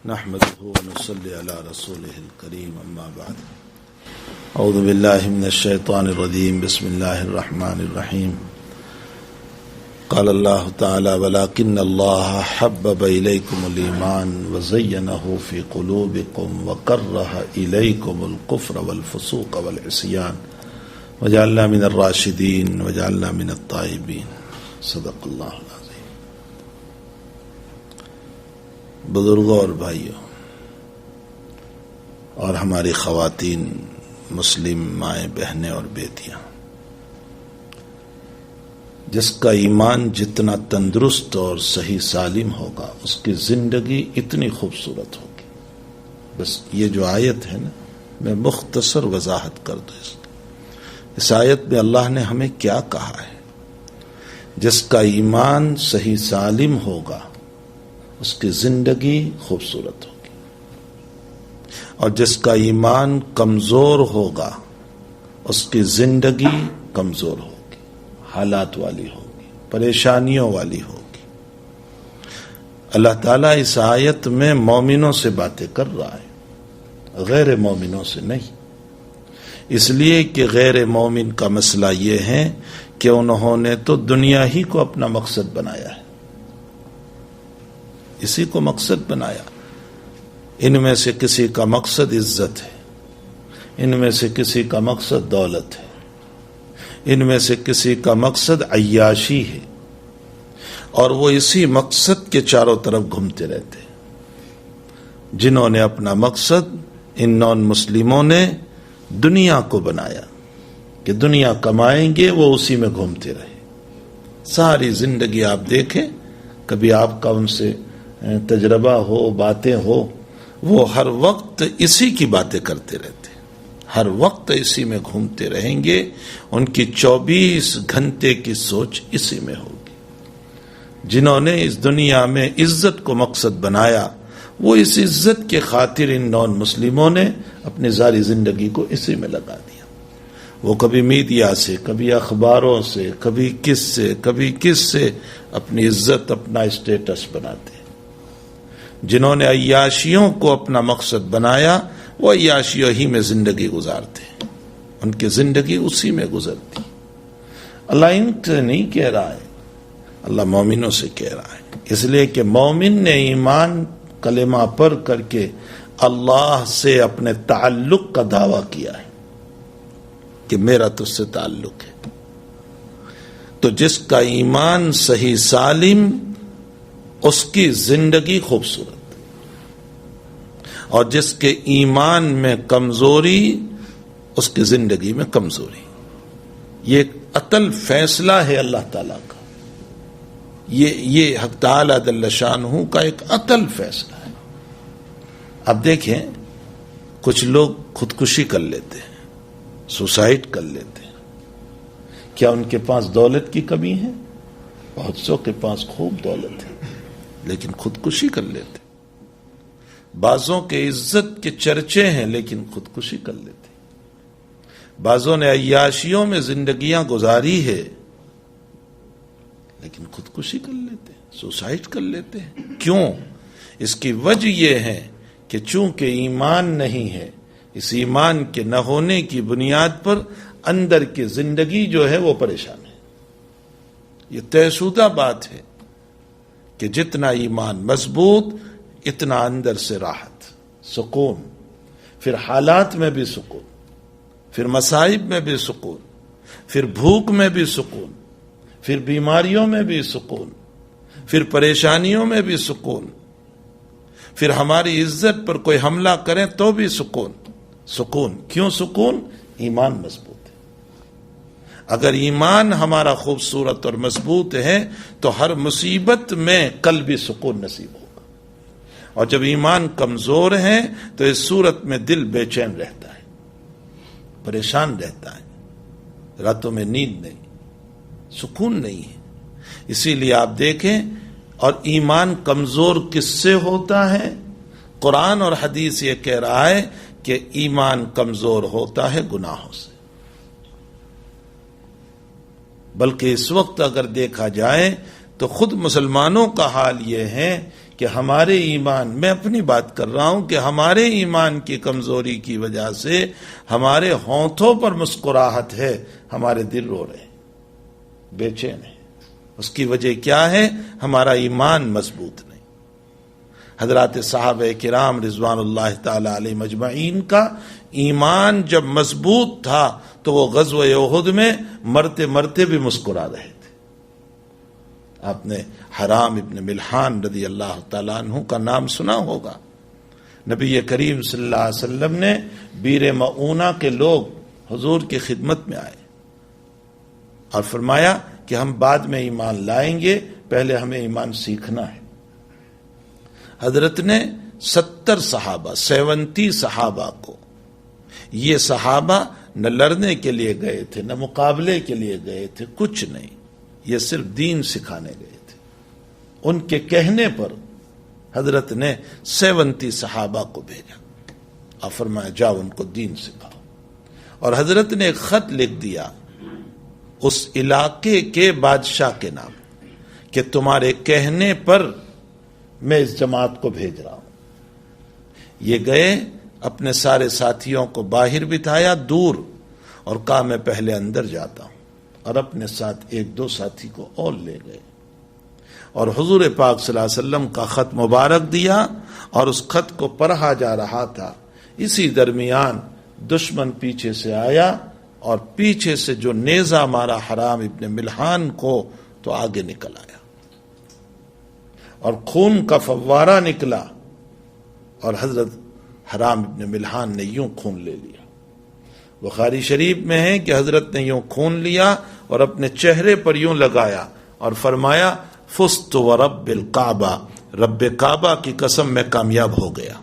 نحمده ونصلي على رسوله الكريم اما بعد اعوذ بالله من الشيطان الرجيم بسم الله الرحمن الرحيم قال الله تعالى ولكن الله حبب إليكم الإيمان وزينه في قلوبكم وكره إليكم الكفر والفسوق والعصيان وجعلنا من الراشدين وجعلنا من التائبين صدق اللہ العظیم۔ بزرگوں اور بھائیوں اور ہماری خواتین مسلم مائیں بہنیں اور بیٹیاں، جس کا ایمان جتنا تندرست اور صحیح سالم ہوگا اس کی زندگی اتنی خوبصورت ہوگی۔ بس یہ جو آیت ہے نا، میں مختصر وضاحت کر دوں اس آیت میں اللہ نے ہمیں کیا کہا ہے۔ جس کا ایمان صحیح سالم ہوگا اس کی زندگی خوبصورت ہوگی، اور جس کا ایمان کمزور ہوگا اس کی زندگی کمزور ہوگی، حالات والی ہوگی، پریشانیوں والی ہوگی۔ اللہ تعالیٰ اس آیت میں مومنوں سے باتیں کر رہا ہے، غیر مومنوں سے نہیں، اس لیے کہ غیر مومن کا مسئلہ یہ ہے کہ انہوں نے تو دنیا ہی کو اپنا مقصد بنایا ہے، اسی کو مقصد بنایا۔ ان میں سے کسی کا مقصد عزت ہے، ان میں سے کسی کا مقصد دولت ہے، ان میں سے کسی کا مقصد عیاشی ہے، اور وہ اسی مقصد کے چاروں طرف گھومتے رہتے ہیں۔ جنہوں نے اپنا مقصد ان نان مسلموں نے دنیا کو بنایا کہ دنیا کمائیں گے، وہ اسی میں گھومتے رہے۔ ساری زندگی آپ دیکھیں، کبھی آپ کا ان سے تجربہ ہو، باتیں ہو، وہ ہر وقت اسی کی باتیں کرتے رہتے، ہر وقت اسی میں گھومتے رہیں گے۔ ان کی 24 گھنٹے کی سوچ اسی میں ہوگی۔ جنہوں نے اس دنیا میں عزت کو مقصد بنایا، وہ اس عزت کے خاطر ان نان مسلموں نے اپنی ساری زندگی کو اسی میں لگا دیا۔ وہ کبھی میڈیا سے، کبھی اخباروں سے، کبھی کس سے اپنی عزت، اپنا اسٹیٹس بناتے۔ جنہوں نے عیاشیوں کو اپنا مقصد بنایا، وہ عیاشیوں ہی میں زندگی گزارتے، ان کی زندگی اسی میں گزرتی۔ اللہ ان سے نہیں کہہ رہا ہے، اللہ مومنوں سے کہہ رہا ہے، اس لیے کہ مومن نے ایمان کلمہ پڑھ کر کے اللہ سے اپنے تعلق کا دعویٰ کیا ہے کہ میرا تجھ سے تعلق ہے۔ تو جس کا ایمان صحیح سالم، اس کی زندگی خوبصورت، اور جس کے ایمان میں کمزوری، اس کی زندگی میں کمزوری۔ یہ ایک عطل فیصلہ ہے اللہ تعالیٰ کا، یہ حق تعالیٰ جل شانہ کا ایک عطل فیصلہ ہے۔ اب دیکھیں، کچھ لوگ خودکشی کر لیتے ہیں، سوسائڈ کر لیتے ہیں۔ کیا ان کے پاس دولت کی کمی ہے؟ بہت سو کے پاس خوب دولت ہے، لیکن خودکشی کر لیتے۔ بعضوں کے عزت کے چرچے ہیں، لیکن خودکشی کر لیتے۔ بعضوں نے عیاشیوں میں زندگیاں گزاری ہے، لیکن خودکشی کر لیتے، سوسائڈ کر لیتے ہیں۔ کیوں؟ اس کی وجہ یہ ہے کہ چونکہ ایمان نہیں ہے، اس ایمان کے نہ ہونے کی بنیاد پر اندر کی زندگی جو ہے وہ پریشان ہے۔ یہ طے شدہ بات ہے کہ جتنا ایمان مضبوط، اتنا اندر سے راحت، سکون، پھر حالات میں بھی سکون، پھر مصائب میں بھی سکون، پھر بھوک میں بھی سکون، پھر بیماریوں میں بھی سکون، پھر پریشانیوں میں بھی سکون، پھر ہماری عزت پر کوئی حملہ کرے تو بھی سکون۔ کیوں سکون؟ ایمان مضبوط ہے۔ اگر ایمان ہمارا خوبصورت اور مضبوط ہے تو ہر مصیبت میں قلبی سکون نصیب ہوگا، اور جب ایمان کمزور ہے تو اس صورت میں دل بے چین رہتا ہے، پریشان رہتا ہے، راتوں میں نیند نہیں، سکون نہیں ہے۔ اسی لیے آپ دیکھیں، اور ایمان کمزور کس سے ہوتا ہے؟ قرآن اور حدیث یہ کہہ رہا ہے کہ ایمان کمزور ہوتا ہے گناہوں سے۔ بلکہ اس وقت اگر دیکھا جائے تو خود مسلمانوں کا حال یہ ہے کہ ہمارے ایمان، میں اپنی بات کر رہا ہوں کہ ہمارے ایمان کی کمزوری کی وجہ سے ہمارے ہونٹوں پر مسکراہٹ ہے، ہمارے دل رو رہے ہیں، بے چین ہیں۔ اس کی وجہ کیا ہے؟ ہمارا ایمان مضبوط نہیں۔ حضرات صحابہ کرام رضوان اللہ تعالی علیہ مجمعین کا ایمان جب مضبوط تھا تو وہ غزوہ احد میں مرتے مرتے بھی مسکرا رہے تھے۔ آپ نے حرام ابن ملحان رضی اللہ تعالیٰ عنہ کا نام سنا ہوگا۔ نبی کریم صلی اللہ علیہ وسلم نے بیر معونہ کے لوگ حضور کی خدمت میں آئے اور فرمایا کہ ہم بعد میں ایمان لائیں گے، پہلے ہمیں ایمان سیکھنا ہے۔ حضرت نے 70 صحابہ کو، یہ صحابہ نہ لڑنے کے لیے گئے تھے نہ مقابلے کے لیے گئے تھے، کچھ نہیں، یہ صرف دین سکھانے گئے تھے۔ ان کے کہنے پر حضرت نے 70 صحابہ کو بھیجا اور فرمایا جاؤ ان کو دین سکھاؤ۔ اور حضرت نے ایک خط لکھ دیا اس علاقے کے بادشاہ کے نام کہ تمہارے کہنے پر میں اس جماعت کو بھیج رہا ہوں۔ یہ گئے، اپنے سارے ساتھیوں کو باہر بٹھایا دور اور کہا میں پہلے اندر جاتا ہوں، اور اپنے ساتھ 1-2 ساتھی کو اور لے گئے اور حضور پاک صلی اللہ علیہ وسلم کا خط مبارک دیا، اور اس خط کو پڑھا جا رہا تھا۔ اسی درمیان دشمن پیچھے سے آیا اور پیچھے سے جو نیزہ مارا حرام ابن ملحان کو تو آگے نکل آیا اور خون کا فوارہ نکلا، اور حضرت حرام ابن ملحان نے یوں خون لے لیا۔ بخاری شریف میں ہے کہ حضرت نے یوں خون لیا اور اپنے چہرے پر یوں لگایا اور فرمایا فزت ورب الکعبہ، رب کعبہ کی قسم میں کامیاب ہو گیا۔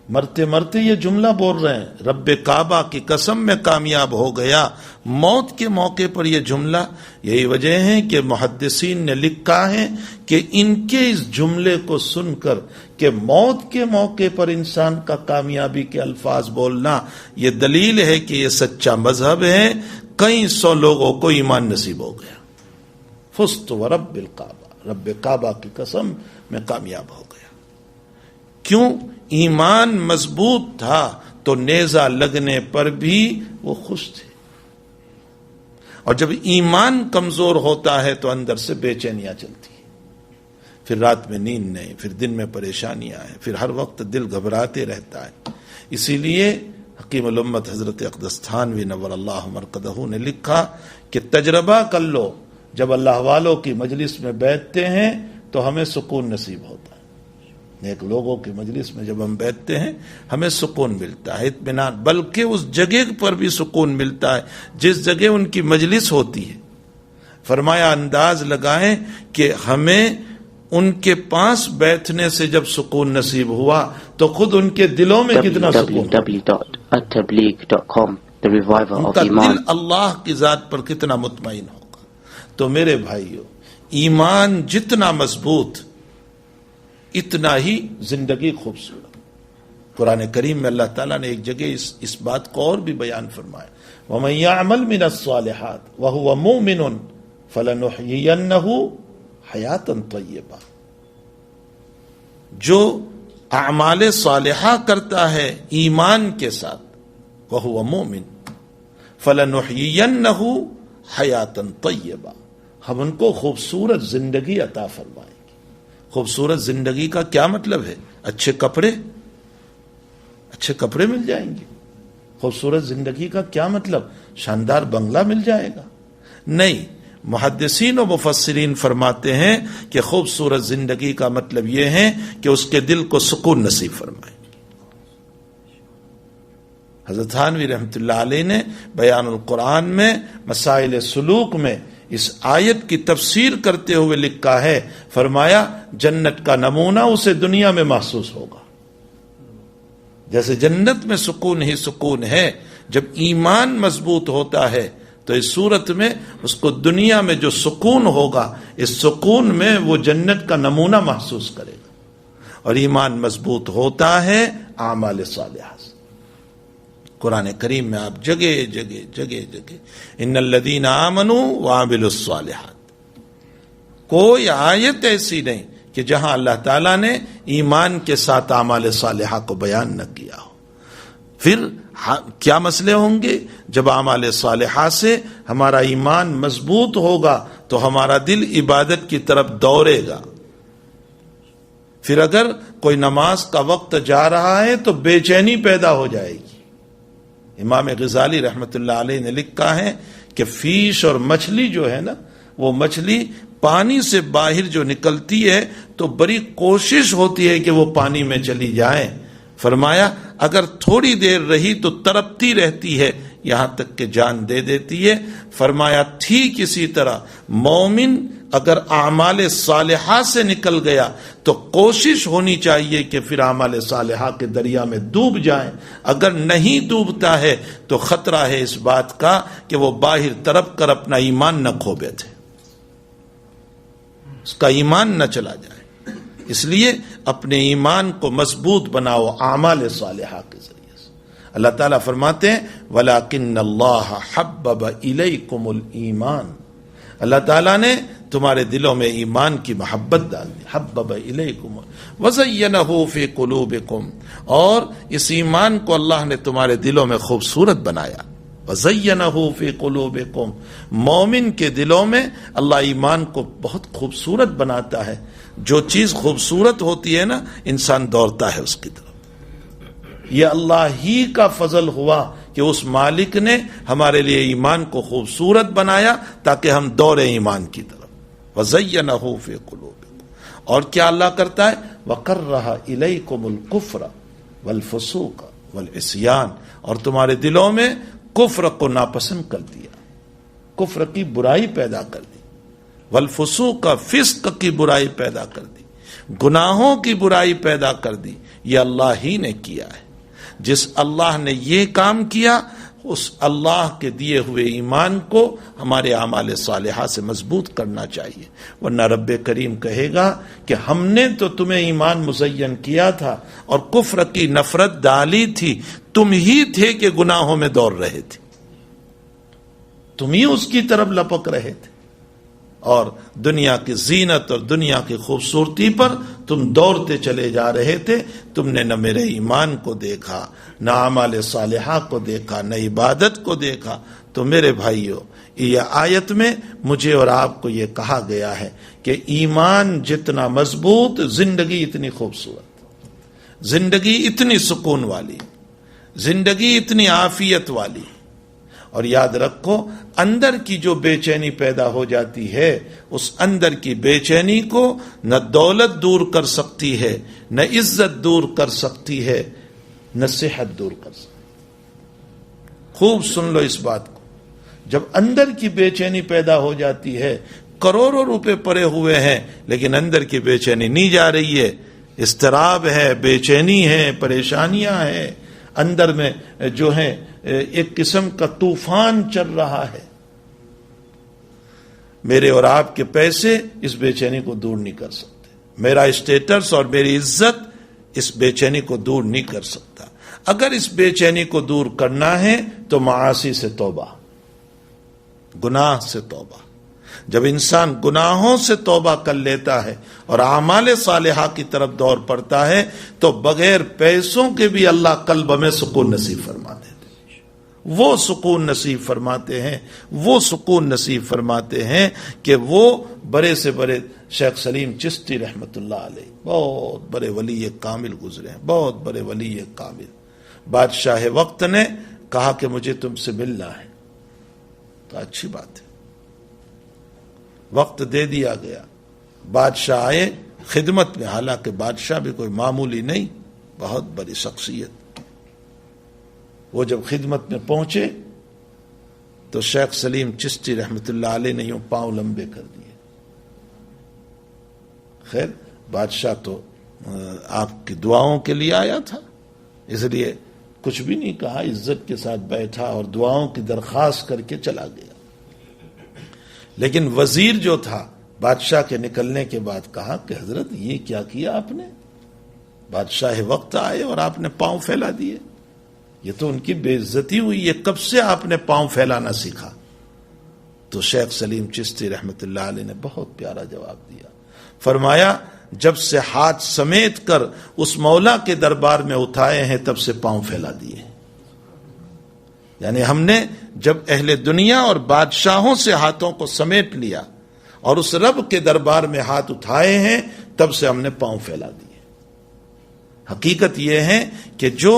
مرتے مرتے یہ جملہ بول رہے ہیں، رب کعبہ کی قسم میں کامیاب ہو گیا۔ موت کے موقع پر یہ جملہ، یہی وجہ ہے کہ محدثین نے لکھا ہے کہ ان کے اس جملے کو سن کر کہ موت کے موقع پر انسان کا کامیابی کے الفاظ بولنا، یہ دلیل ہے کہ یہ سچا مذہب ہے۔ کئی 100 لوگوں کو ایمان نصیب ہو گیا۔ فزت ورب الکعبہ، رب کعبہ کی قسم میں کامیاب ہو گیا۔ کیوں؟ ایمان مضبوط تھا تو نیزہ لگنے پر بھی وہ خوش تھے۔ اور جب ایمان کمزور ہوتا ہے تو اندر سے بے چینیاں چلتی ہیں، پھر رات میں نیند نہیں، پھر دن میں پریشانیاں ہیں، پھر ہر وقت دل گھبراتے رہتا ہے۔ اسی لیے حکیم الامت حضرت اقدس تھانوی نور اللہ مرقدہ نے لکھا کہ تجربہ کر لو، جب اللہ والوں کی مجلس میں بیٹھتے ہیں تو ہمیں سکون نصیب ہوتا ہے۔ نیک لوگوں کی مجلس میں جب ہم بیٹھتے ہیں ہمیں سکون ملتا ہے، اطمینان، بلکہ اس جگہ پر بھی سکون ملتا ہے جس جگہ ان کی مجلس ہوتی ہے۔ فرمایا انداز لگائیں کہ ہمیں ان کے پاس بیٹھنے سے جب سکون نصیب ہوا تو خود ان کے دلوں میں کتنا سکون، ان کا دل اللہ کی ذات پر کتنا مطمئن ہوگا۔ تو میرے بھائیو، ایمان جتنا مضبوط اتنا ہی زندگی خوبصورت۔ قرآن کریم میں اللہ تعالیٰ نے ایک جگہ اس بات کو اور بھی بیان فرمایا، وَمَن يَعْمَلْ مِنَ الصَّالِحَاتِ وَهُوَ مُؤْمِنٌ فَلَنُحْيِيَنَّهُ حَيَاةً طَيِّبَةً، جو اعمال صالحہ کرتا ہے ایمان کے ساتھ، وَهُوَ مُؤْمِن فَلَنُحْيِيَنَّهُ حَيَاةً طَيِّبَةً، ہم ان کو خوبصورت زندگی عطا فرمائیں۔ خوبصورت زندگی کا کیا مطلب ہے؟ اچھے کپڑے مل جائیں گے۔ خوبصورت زندگی کا کیا مطلب؟ شاندار بنگلہ مل جائے گا؟ نہیں، محدثین و مفسرین فرماتے ہیں کہ خوبصورت زندگی کا مطلب یہ ہے کہ اس کے دل کو سکون نصیب فرمائے۔ حضرت تھانوی رحمۃ اللہ علیہ نے بیان القرآن میں مسائل سلوک میں اس آیت کی تفسیر کرتے ہوئے لکھا ہے، فرمایا جنت کا نمونہ اسے دنیا میں محسوس ہوگا۔ جیسے جنت میں سکون ہی سکون ہے، جب ایمان مضبوط ہوتا ہے تو اس صورت میں اس کو دنیا میں جو سکون ہوگا، اس سکون میں وہ جنت کا نمونہ محسوس کرے گا۔ اور ایمان مضبوط ہوتا ہے اعمال صالحہ سے۔ قرآن کریم میں آپ جگہ جگہ ان الذین آمنوا وعملوا الصالحات، کوئی آیت ایسی نہیں کہ جہاں اللہ تعالیٰ نے ایمان کے ساتھ اعمال صالحہ کو بیان نہ کیا ہو۔ پھر کیا مسئلے ہوں گے؟ جب اعمال صالحہ سے ہمارا ایمان مضبوط ہوگا تو ہمارا دل عبادت کی طرف دوڑے گا۔ پھر اگر کوئی نماز کا وقت جا رہا ہے تو بے چینی پیدا ہو جائے گی۔ امام غزالی رحمۃ اللہ علیہ نے لکھا ہے کہ فیش اور مچھلی جو ہے نا، وہ مچھلی پانی سے باہر جو نکلتی ہے تو بڑی کوشش ہوتی ہے کہ وہ پانی میں چلی جائیں۔ فرمایا اگر تھوڑی دیر رہی تو تڑپتی رہتی ہے یہاں تک کہ جان دے دیتی ہے۔ فرمایا ٹھیک اسی طرح مومن اگر اعمال صالحہ سے نکل گیا تو کوشش ہونی چاہیے کہ پھر اعمال صالحہ کے دریا میں ڈوب جائیں۔ اگر نہیں ڈوبتا ہے تو خطرہ ہے اس بات کا کہ وہ باہر تڑپ کر اپنا ایمان نہ کھو بیٹھے، اس کا ایمان نہ چلا جائے۔ اس لیے اپنے ایمان کو مضبوط بناؤ اعمال صالحہ کے ذریعے سے۔ اللہ تعالیٰ فرماتے ہیں وَلَكِنَّ اللَّهَ حَبَّبَ إِلَيْكُمُ الْإِيمَانَ، اللہ تعالیٰ نے تمہارے دلوں میں ایمان کی محبت ڈال دی۔ حَبَّبَ إِلَيْكُمُ وَزَيَّنَهُ فِي قُلُوبِكُمْ، اور اس ایمان کو اللہ نے تمہارے دلوں میں خوبصورت بنایا۔ وَزَيَّنَهُ فِي قُلُوبِكُمْ، مومن کے دلوں میں اللہ ایمان کو بہت خوبصورت بناتا ہے۔ جو چیز خوبصورت ہوتی ہے نا، انسان دوڑتا ہے اس کی طرف۔ یہ اللہ ہی کا فضل ہوا کہ اس مالک نے ہمارے لیے ایمان کو خوبصورت بنایا تاکہ ہم دوڑیں ایمان کی طرف۔ وَزَيَّنَهُ فِي قُلُوبِكُمْ، اور کیا اللہ کرتا ہے وَقَرَّهَ إِلَيْكُمُ الْكُفْرَ وَالْفُسُوقَ وَالْعِصْيَانَ، اور تمہارے دلوں میں کفر کو ناپسند کر دیا، کفر کی برائی پیدا کر دی، والفسوق فسق کی برائی پیدا کر دی، گناہوں کی برائی پیدا کر دی۔ یہ اللہ ہی نے کیا ہے۔ جس اللہ نے یہ کام کیا اس اللہ کے دیے ہوئے ایمان کو ہمارے اعمال صالحہ سے مضبوط کرنا چاہیے، ورنہ رب کریم کہے گا کہ ہم نے تو تمہیں ایمان مزین کیا تھا اور کفر کی نفرت ڈالی تھی، تم ہی تھے کہ گناہوں میں دوڑ رہے تھے، تم ہی اس کی طرف لپک رہے تھے، اور دنیا کی زینت اور دنیا کی خوبصورتی پر تم دوڑتے چلے جا رہے تھے۔ تم نے نہ میرے ایمان کو دیکھا، نہ اعمال صالحہ کو دیکھا، نہ عبادت کو دیکھا۔ تو میرے بھائیو، یہ آیت میں مجھے اور آپ کو یہ کہا گیا ہے کہ ایمان جتنا مضبوط، زندگی اتنی خوبصورت، زندگی اتنی سکون والی، زندگی اتنی عافیت والی۔ اور یاد رکھو اندر کی جو بے چینی پیدا ہو جاتی ہے، اس اندر کی بے چینی کو نہ دولت دور کر سکتی ہے، نہ عزت دور کر سکتی ہے، نہ صحت دور کر سکتی۔ خوب سن لو اس بات کو، جب اندر کی بے چینی پیدا ہو جاتی ہے، کروڑوں روپے پڑے ہوئے ہیں لیکن اندر کی بے چینی نہیں جا رہی ہے، اضطراب ہے، بے چینی ہے، پریشانیاں ہیں، اندر میں جو ہے ایک قسم کا طوفان چل رہا ہے، میرے اور آپ کے پیسے اس بے چینی کو دور نہیں کر سکتے، میرا اسٹیٹس اور میری عزت اس بے چینی کو دور نہیں کر سکتا۔ اگر اس بے چینی کو دور کرنا ہے تو معاصی سے توبہ، گناہ سے توبہ۔ جب انسان گناہوں سے توبہ کر لیتا ہے اور اعمال صالحہ کی طرف دوڑ پڑتا ہے تو بغیر پیسوں کے بھی اللہ قلب میں سکون نصیب فرما دیتے ہیں۔ وہ سکون نصیب فرماتے ہیں، وہ سکون نصیب فرماتے ہیں کہ وہ بڑے سے بڑے شیخ سلیم چشتی رحمت اللہ علیہ بہت بڑے ولی کامل گزرے ہیں، بہت بڑے ولی کامل۔ بادشاہ وقت نے کہا کہ مجھے تم سے ملنا ہے، تو اچھی بات ہے، وقت دے دیا گیا، بادشاہ آئے خدمت میں، حالانکہ بادشاہ بھی کوئی معمولی نہیں، بہت بڑی شخصیت۔ وہ جب خدمت میں پہنچے تو شیخ سلیم چشتی رحمت اللہ علیہ نے یوں پاؤں لمبے کر دیے۔ خیر بادشاہ تو آپ کی دعاؤں کے لیے آیا تھا، اس لیے کچھ بھی نہیں کہا، عزت کے ساتھ بیٹھا اور دعاؤں کی درخواست کر کے چلا گیا۔ لیکن وزیر جو تھا بادشاہ کے نکلنے کے بعد کہا کہ حضرت یہ کیا کیا آپ نے؟ بادشاہ وقت آئے اور آپ نے پاؤں پھیلا دیے، یہ تو ان کی بے عزتی ہوئی، یہ کب سے آپ نے پاؤں پھیلانا سیکھا؟ تو شیخ سلیم چشتی رحمت اللہ علیہ نے بہت پیارا جواب دیا، فرمایا جب سے ہاتھ سمیٹ کر اس مولا کے دربار میں اٹھائے ہیں تب سے پاؤں پھیلا دیے. یعنی ہم نے جب اہل دنیا اور بادشاہوں سے ہاتھوں کو سمیٹ لیا اور اس رب کے دربار میں ہاتھ اٹھائے ہیں تب سے ہم نے پاؤں پھیلا دیے. حقیقت یہ ہے کہ جو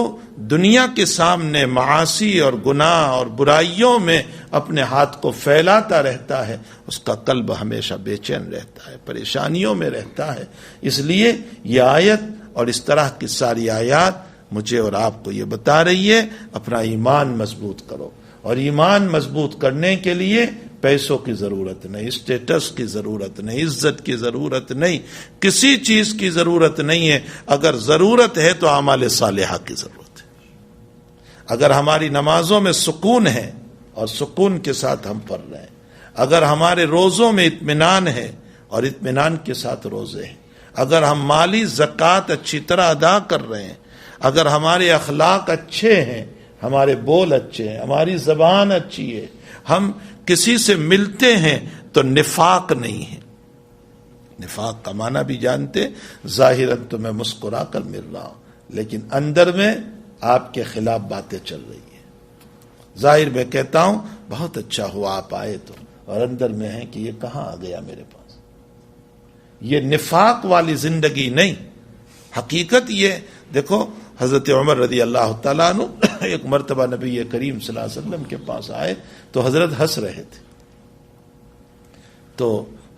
دنیا کے سامنے معاصی اور گناہ اور برائیوں میں اپنے ہاتھ کو پھیلاتا رہتا ہے اس کا قلب ہمیشہ بے چین رہتا ہے، پریشانیوں میں رہتا ہے. اس لیے یہ آیت اور اس طرح کی ساری آیات مجھے اور آپ کو یہ بتا رہی ہے اپنا ایمان مضبوط کرو. اور ایمان مضبوط کرنے کے لیے پیسوں کی ضرورت نہیں، اسٹیٹس کی ضرورت نہیں، عزت کی ضرورت نہیں، کسی چیز کی ضرورت نہیں ہے. اگر ضرورت ہے تو اعمال صالحہ کی ضرورت ہے. اگر ہماری نمازوں میں سکون ہے اور سکون کے ساتھ ہم پڑھ رہے ہیں، اگر ہمارے روزوں میں اطمینان ہے اور اطمینان کے ساتھ روزے ہیں، اگر ہم مالی زکوٰۃ اچھی طرح ادا کر رہے ہیں، اگر ہمارے اخلاق اچھے ہیں، ہمارے بول اچھے ہیں، ہماری زبان اچھی ہے، ہم کسی سے ملتے ہیں تو نفاق نہیں ہے. نفاق کا معنی بھی جانتے، ظاہراً تو میں مسکرا کر مل رہا ہوں لیکن اندر میں آپ کے خلاف باتیں چل رہی ہیں. ظاہر میں کہتا ہوں بہت اچھا ہوا آپ آئے تو، اور اندر میں ہے کہ یہ کہاں آ گیا میرے پاس. یہ نفاق والی زندگی نہیں. حقیقت یہ دیکھو، حضرت عمر رضی اللہ تعالیٰ عنہ ایک مرتبہ نبی کریم صلی اللہ علیہ وسلم کے پاس آئے تو حضرت ہنس رہے تھے. تو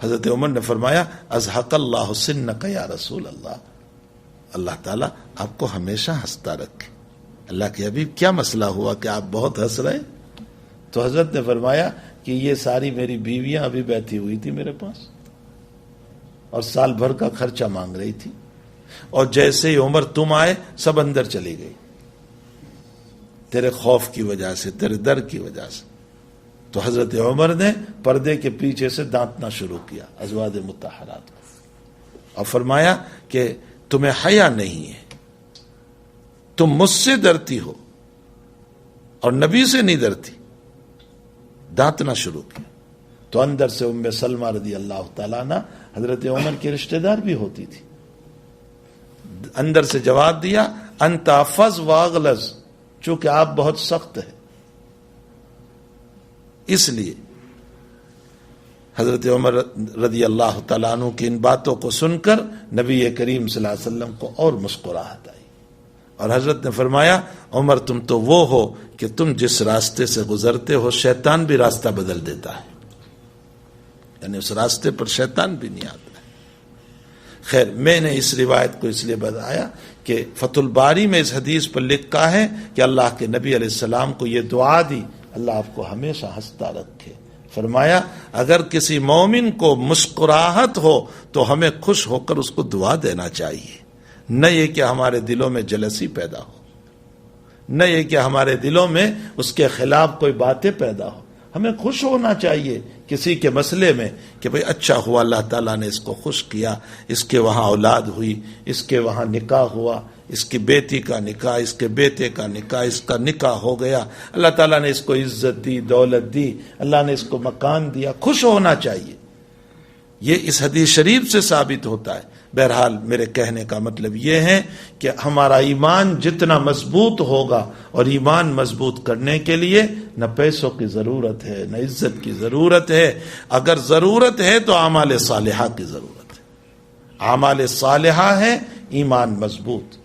حضرت عمر نے فرمایا ازحق اللہ سنک یا رسول اللہ، اللہ تعالیٰ آپ کو ہمیشہ ہنستا رکھے. اللہ کے حبیب کیا مسئلہ ہوا کہ آپ بہت ہنس رہے؟ تو حضرت نے فرمایا کہ یہ ساری میری بیویاں ابھی بیٹھی ہوئی تھی میرے پاس اور سال بھر کا خرچہ مانگ رہی تھی، اور جیسے ہی عمر تم آئے سب اندر چلی گئی تیرے خوف کی وجہ سے، تیرے ڈر کی وجہ سے. تو حضرت عمر نے پردے کے پیچھے سے ڈانٹنا شروع کیا ازواج مطہرات کو اور فرمایا کہ تمہیں حیا نہیں ہے، تم مجھ سے ڈرتی ہو اور نبی سے نہیں ڈرتی. ڈانٹنا شروع کیا. تو اندر سے ام سلمہ رضی اللہ تعالیٰ عنہ حضرت عمر کی رشتہ دار بھی ہوتی تھی، اندر سے جواب دیا انت افظ واغلظ، چونکہ آپ بہت سخت ہیں. اس لیے حضرت عمر رضی اللہ تعالیٰ عنہ کی ان باتوں کو سن کر نبی کریم صلی اللہ علیہ وسلم کو اور مسکراہٹ آئی، اور حضرت نے فرمایا عمر تم تو وہ ہو کہ تم جس راستے سے گزرتے ہو شیطان بھی راستہ بدل دیتا ہے، یعنی اس راستے پر شیطان بھی نہیں آتا. خیر، میں نے اس روایت کو اس لیے بتایا کہ فتح الباری میں اس حدیث پر لکھا ہے کہ اللہ کے نبی علیہ السلام کو یہ دعا دی اللہ آپ کو ہمیشہ ہنستا رکھے. فرمایا اگر کسی مومن کو مسکراہٹ ہو تو ہمیں خوش ہو کر اس کو دعا دینا چاہیے، نہ یہ کہ ہمارے دلوں میں جلسی پیدا ہو، نہ یہ کہ ہمارے دلوں میں اس کے خلاف کوئی باتیں پیدا ہو. ہمیں خوش ہونا چاہیے کسی کے مسئلے میں کہ بھئی اچھا ہوا اللہ تعالیٰ نے اس کو خوش کیا، اس کے وہاں اولاد ہوئی، اس کے وہاں نکاح ہوا، اس کی بیٹی کا نکاح، اس کے بیٹے کا نکاح، اس کا نکاح ہو گیا، اللہ تعالیٰ نے اس کو عزت دی، دولت دی، اللہ نے اس کو مکان دیا. خوش ہونا چاہیے. یہ اس حدیث شریف سے ثابت ہوتا ہے. بہرحال میرے کہنے کا مطلب یہ ہے کہ ہمارا ایمان جتنا مضبوط ہوگا، اور ایمان مضبوط کرنے کے لیے نہ پیسوں کی ضرورت ہے نہ عزت کی ضرورت ہے. اگر ضرورت ہے تو اعمال صالحہ کی ضرورت ہے. اعمال صالحہ ہے ایمان مضبوط،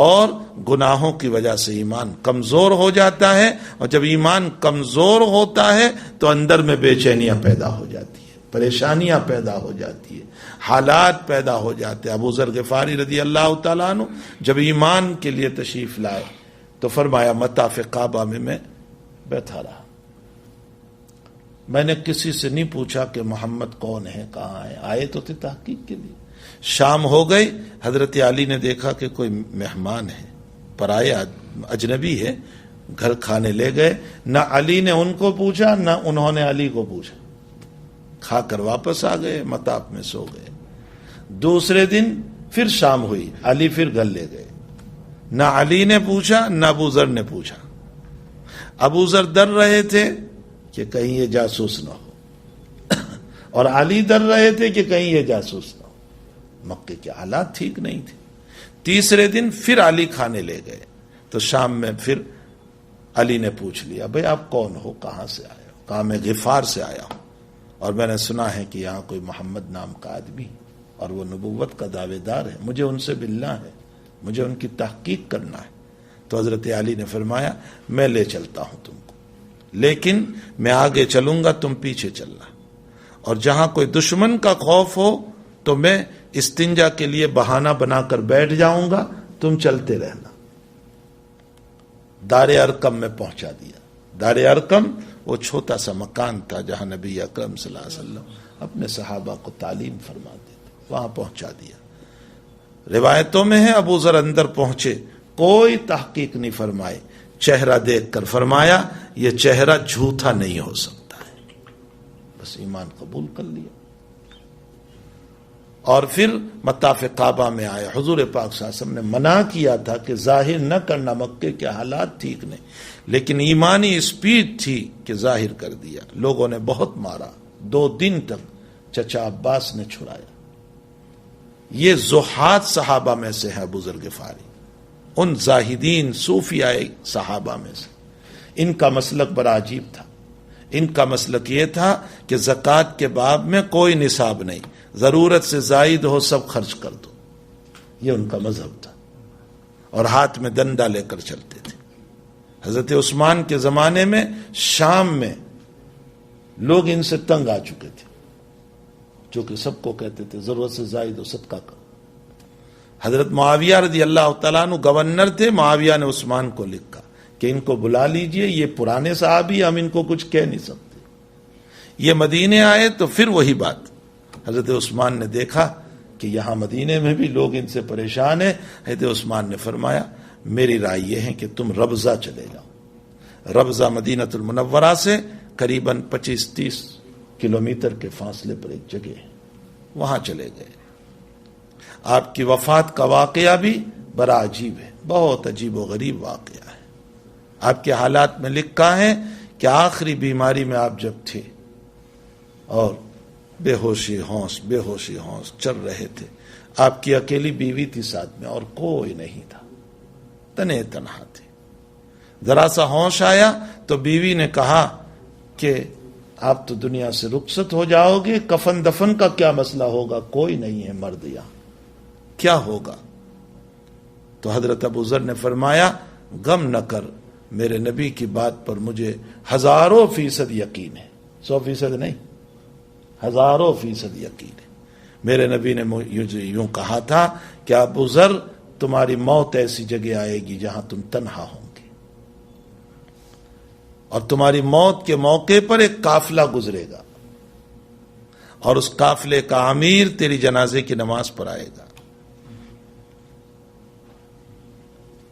اور گناہوں کی وجہ سے ایمان کمزور ہو جاتا ہے، اور جب ایمان کمزور ہوتا ہے تو اندر میں بے چینیاں پیدا ہو جاتی ہیں، پریشانیاں پیدا ہو جاتی ہیں، حالات پیدا ہو جاتے ہیں. ابو ذر غفاری رضی اللہ تعالیٰ عنہ جب ایمان کے لیے تشریف لائے تو فرمایا مطاف کعبہ میں بیٹھا رہا، میں نے کسی سے نہیں پوچھا کہ محمد کون ہے، کہاں ہے. آئے تو تھے تحقیق کے لیے. شام ہو گئی، حضرت علی نے دیکھا کہ کوئی مہمان ہے، پرائے اجنبی ہے، گھر کھانے لے گئے. نہ علی نے ان کو پوچھا نہ انہوں نے علی کو پوچھا، کھا کر واپس آ گئے، مطاف میں سو گئے. دوسرے دن پھر شام ہوئی، علی پھر گھر لے گئے. نہ علی نے پوچھا نہ ابو ذر نے پوچھا. ابو ذر ڈر رہے تھے کہ کہیں یہ جاسوس نہ ہو اور علی ڈر رہے تھے کہ کہیں یہ جاسوس نہ ہو. مکے کے حالات ٹھیک نہیں تھے. تیسرے دن پھر علی کھانے لے گئے تو شام میں پھر علی نے پوچھ لیا بھئی آپ کون ہو, کہاں سے آئے ہو؟ کہا میں غفار سے آیا ہوں اور میں نے سنا ہے کہ یہاں کوئی محمد نام کا آدمی اور وہ نبوت کا دعوے دار ہے, مجھے ان سے ملنا ہے, مجھے ان کی تحقیق کرنا ہے. تو حضرت علی نے فرمایا میں لے چلتا ہوں تم کو, لیکن میں آگے چلوں گا, تم پیچھے چلنا, اور جہاں کوئی دشمن کا خوف ہو تو میں استنجا کے لیے بہانہ بنا کر بیٹھ جاؤں گا, تم چلتے رہنا. دار ارقم میں پہنچا دیا. دار ارقم وہ چھوٹا سا مکان تھا جہاں نبی اکرم صلی اللہ علیہ وسلم اپنے صحابہ کو تعلیم فرماتے تھے, وہاں پہنچا دیا. روایتوں میں ہے ابو ذر اندر پہنچے, کوئی تحقیق نہیں فرمائے, چہرہ دیکھ کر فرمایا یہ چہرہ جھوٹا نہیں ہو سکتا ہے, بس ایمان قبول کر لیا. اور پھر مطاف کعبہ میں آئے. حضور پاک صلی اللہ علیہ وسلم نے منع کیا تھا کہ ظاہر نہ کرنا, مکے کے حالات ٹھیک نہیں, لیکن ایمانی اسپیڈ تھی کہ ظاہر کر دیا. لوگوں نے بہت مارا, 2 دن تک چچا عباس نے چھڑایا. یہ زہاد صحابہ میں سے ہے ابو ذر غفاری, ان زاہدین صوفیاء صحابہ میں سے. ان کا مسلک بڑا عجیب تھا. ان کا مسلک یہ تھا کہ زکوٰۃ کے باب میں کوئی نصاب نہیں, ضرورت سے زائد ہو سب خرچ کر دو, یہ ان کا مذہب تھا. اور ہاتھ میں ڈنڈا لے کر چلتے تھے. حضرت عثمان کے زمانے میں شام میں لوگ ان سے تنگ آ چکے تھے, جو کہ سب کو کہتے تھے ضرورت سے زائد ہو صدقہ کرو. حضرت معاویہ رضی اللہ تعالیٰ عنہ گورنر تھے. معاویہ نے عثمان کو لکھا کہ ان کو بلا لیجئے, یہ پرانے صحابی, ہم ان کو کچھ کہہ نہیں سکتے. یہ مدینے آئے تو پھر وہی بات. حضرت عثمان نے دیکھا کہ یہاں مدینے میں بھی لوگ ان سے پریشان ہیں. حضرت عثمان نے فرمایا میری رائے یہ ہے کہ تم ربضہ چلے جاؤ. ربضہ مدینۃ المنورہ سے قریباً 25-30 کلومیٹر کے فاصلے پر ایک جگہ ہے, وہاں چلے گئے. آپ کی وفات کا واقعہ بھی بڑا عجیب ہے, بہت عجیب و غریب واقعہ ہے. آپ کے حالات میں لکھا ہے کہ آخری بیماری میں آپ جب تھے اور بے ہوشی ہونس چل رہے تھے, آپ کی اکیلی بیوی تھی ساتھ میں اور کوئی نہیں تھا, تنے تنہا تھے. ذرا سا ہوش آیا تو بیوی نے کہا کہ آپ تو دنیا سے رخصت ہو جاؤ گے, کفن دفن کا کیا مسئلہ ہوگا, کوئی نہیں ہے مرد یہاں, کیا ہوگا؟ تو حضرت ابو ذر نے فرمایا غم نہ کر, میرے نبی کی بات پر مجھے 1000% یقین ہے, 100% نہیں, 1000% یقین ہے. میرے نبی نے یوں کہا تھا کہ ابو ذر تمہاری موت ایسی جگہ آئے گی جہاں تم تنہا ہوں گے, اور تمہاری موت کے موقع پر ایک قافلہ گزرے گا, اور اس قافلے کا امیر تیری جنازے کی نماز پر آئے گا.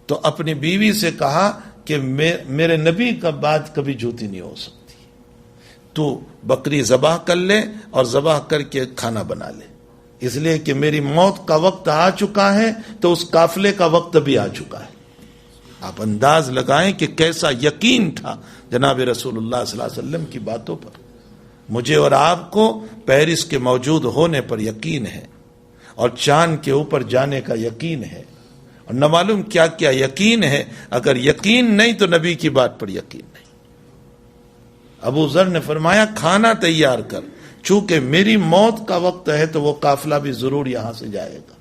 تو اپنی بیوی سے کہا کہ میرے نبی کا بات کبھی جھوٹی نہیں ہو سکتی, تو بکری ذبح کر لے اور ذبح کر کے کھانا بنا لے, اس لیے کہ میری موت کا وقت آ چکا ہے تو اس قافلے کا وقت بھی آ چکا ہے. آپ انداز لگائیں کہ کیسا یقین تھا جناب رسول اللہ صلی اللہ علیہ وسلم کی باتوں پر. مجھے اور آپ کو پیرس کے موجود ہونے پر یقین ہے, اور چاند کے اوپر جانے کا یقین ہے, اور نہ معلوم کیا کیا یقین ہے. اگر یقین نہیں تو نبی کی بات پر یقین نہیں. ابو ذر نے فرمایا کھانا تیار کر, چونکہ میری موت کا وقت ہے تو وہ قافلہ بھی ضرور یہاں سے جائے گا.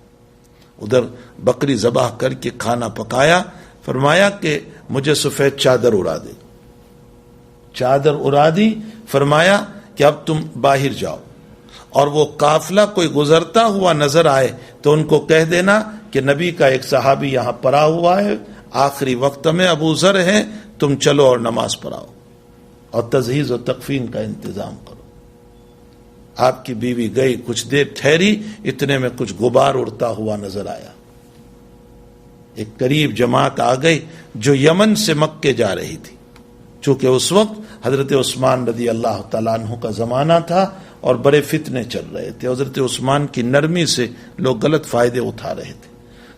ادھر بکری ذبح کر کے کھانا پکایا. فرمایا کہ مجھے سفید چادر اڑا دے. چادر اڑا دی. فرمایا کہ اب تم باہر جاؤ, اور وہ قافلہ کوئی گزرتا ہوا نظر آئے تو ان کو کہہ دینا کہ نبی کا ایک صحابی یہاں پڑا ہوا ہے, آخری وقت میں ابو ذر ہے, تم چلو اور نماز پڑھاؤ اور تجہیز و تکفین کا انتظام کرو. آپ کی بیوی گئی, کچھ دیر ٹھہری, اتنے میں کچھ غبار اڑتا ہوا نظر آیا. ایک قریب جماعت آ گئی جو یمن سے مکے جا رہی تھی. چونکہ اس وقت حضرت عثمان رضی اللہ تعالیٰ عنہ کا زمانہ تھا اور بڑے فتنے چل رہے تھے. حضرت عثمان کی نرمی سے لوگ غلط فائدے اٹھا رہے تھے.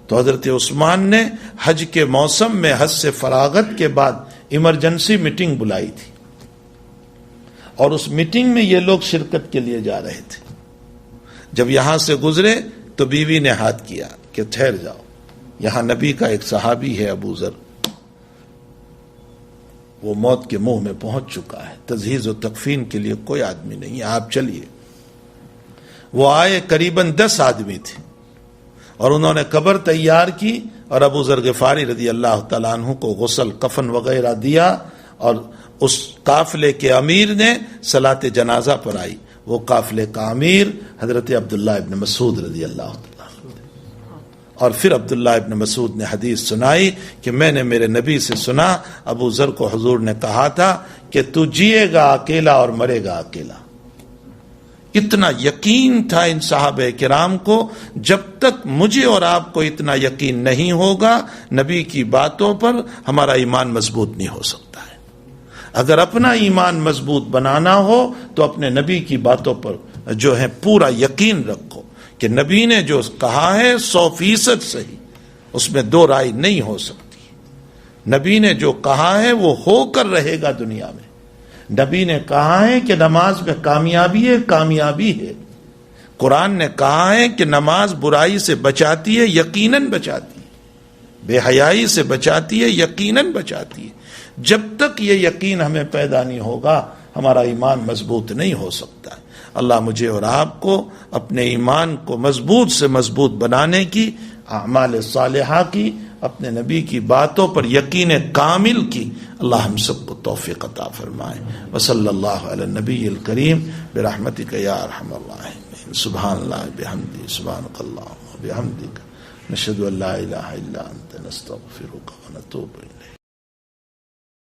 تو حضرت عثمان نے حج کے موسم میں حج سے فراغت کے بعد ایمرجنسی میٹنگ بلائی تھی, اور اس میٹنگ میں یہ لوگ شرکت کے لیے جا رہے تھے. جب یہاں سے گزرے تو بیوی نے ہاتھ کیا کہ ٹھہر جاؤ، یہاں نبی کا ایک صحابی ہے ابو ذر، وہ موت کے منہ میں پہنچ چکا ہے، تجہیز و تکفین کے لیے کوئی آدمی نہیں ہے، آپ چلیے۔ وہ آئے، قریباً 10 آدمی تھے، اور انہوں نے قبر تیار کی، اور ابو ذر غفاری رضی اللہ تعالیٰ عنہ کو غسل کفن وغیرہ دیا، اور اس قافلے کے امیر نے صلاۃ جنازہ پر آئی، وہ قافلے کا امیر حضرت عبداللہ ابن مسعود رضی اللہ تعالیٰ عنہ۔ اور پھر عبداللہ ابن مسعود نے حدیث سنائی کہ میں نے میرے نبی سے سنا، ابو ذر کو حضور نے کہا تھا کہ تو جیے گا اکیلا اور مرے گا اکیلا۔ اتنا یقین تھا ان صحابہ کرام کو، جب تک مجھے اور آپ کو اتنا یقین نہیں ہوگا نبی کی باتوں پر، ہمارا ایمان مضبوط نہیں ہو سکتا ہے۔ اگر اپنا ایمان مضبوط بنانا ہو تو اپنے نبی کی باتوں پر جو ہے پورا یقین رکھو کہ نبی نے جو کہا ہے 100% صحیح، اس میں دو رائے نہیں ہو سکتی۔ نبی نے جو کہا ہے وہ ہو کر رہے گا دنیا میں۔ نبی نے کہا ہے کہ نماز میں کامیابی ہے، کامیابی ہے۔ قرآن نے کہا ہے کہ نماز برائی سے بچاتی ہے، یقیناً بچاتی ہے، بے حیائی سے بچاتی ہے، یقیناً بچاتی ہے۔ جب تک یہ یقین ہمیں پیدا نہیں ہوگا ہمارا ایمان مضبوط نہیں ہو سکتا ہے۔ اللہ مجھے اور آپ کو اپنے ایمان کو مضبوط سے مضبوط بنانے کی، اعمال صالحہ کی، اپنے نبی کی باتوں پر یقین کامل کی اللہ ہم سب کو توفیق عطا فرمائے۔ وصلی اللہ علی النبی الکریم برحمتک یا ارحم الراحمین۔ سبحان اللہ بحمدہ، سبحانک اللہم وبحمدک، نشہد ان لا الہ الا انت، نستغفرک ونتوب الیک۔